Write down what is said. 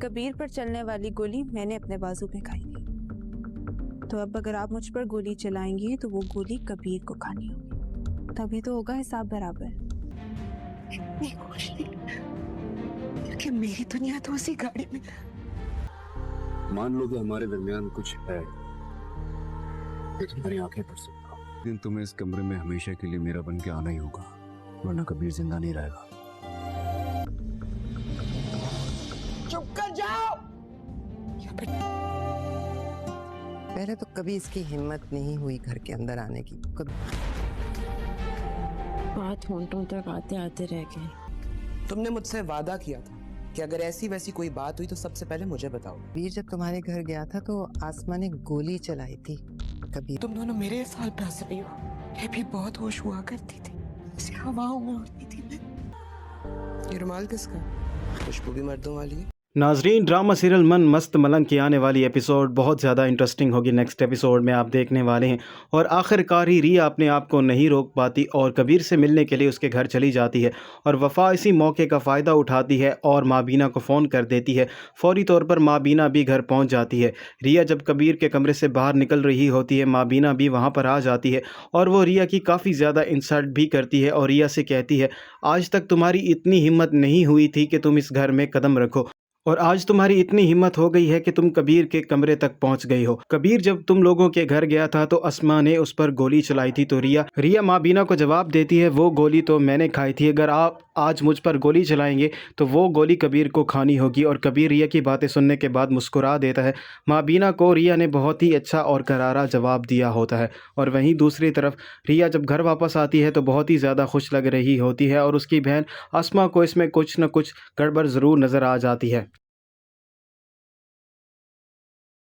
कबीर पर चलने वाली गोली मैंने अपने बाजू में खाई थी, तो अब अगर आप मुझ पर गोली चलाएंगी तो वो गोली कबीर को खानी होगी, तभी तो होगा हिसाब बराबर। इतनी खुश थी कि मेरी दुनिया तो उसी गाड़ी में। मान लो कि हमारे दरमियान कुछ है, ये तुम्हारी आंखें पढ़ सकता हूं, लेकिन तुम्हें इस कमरे में हमेशा के लिए मेरा बन के आना ही होगा, वरना कबीर जिंदा नहीं रहेगा। चुप कर जाओ। पहले तो कभी इसकी हिम्मत नहीं हुई घर के अंदर आने की, कभी बात होंठों तक आते आते रह गई। तुमने मुझसे वादा किया था कि अगर ऐसी वैसी कोई बात हुई तो सबसे पहले मुझे बताओ। वीर जब तुम्हारे घर गया था तो आसमा ने गोली चलाई थी। कभी तुम दोनों मेरे साल प्यास रही हो, ये भी बहुत होश हुआ करती थी, ऐसी हवाओं में उड़ती थी मैं। ये रुमाल किसका? खुशबू भी मर्दों वाली है। नाजरीन, ड्रामा सीरियल मन मस्त मलंग की आने वाली एपिसोड बहुत ज़्यादा इंटरेस्टिंग होगी। नेक्स्ट एपिसोड में आप देखने वाले हैं। और आखिरकार ही रिया अपने आप को नहीं रोक पाती और कबीर से मिलने के लिए उसके घर चली जाती है, और वफ़ा इसी मौके का फ़ायदा उठाती है और माँ बीना को फ़ोन कर देती है। फौरी तौर पर माँ बीना भी घर पहुँच जाती है। रिया जब कबीर के कमरे से बाहर निकल रही होती है, माँ बीना भी वहाँ पर आ जाती है और वो रिया की काफ़ी ज़्यादा इंसल्ट भी करती है और रिया से कहती है, आज तक तुम्हारी इतनी हिम्मत नहीं हुई थी कि तुम इस घर में कदम रखो, और आज तुम्हारी इतनी हिम्मत हो गई है कि तुम कबीर के कमरे तक पहुंच गई हो। कबीर जब तुम लोगों के घर गया था तो अस्मा ने उस पर गोली चलाई थी। तो रिया माँ बीना को जवाब देती है, वो गोली तो मैंने खाई थी, अगर आप आज मुझ पर गोली चलाएंगे तो वो गोली कबीर को खानी होगी। और कबीर रिया की बातें सुनने के बाद मुस्कुरा देता है। माँ बीना को रिया ने बहुत ही अच्छा और करारा जवाब दिया होता है। और वहीं दूसरी तरफ रिया जब घर वापस आती है तो बहुत ही ज़्यादा खुश लग रही होती है, और उसकी बहन अस्मा को इसमें कुछ न कुछ गड़बड़ ज़रूर नज़र आ जाती है।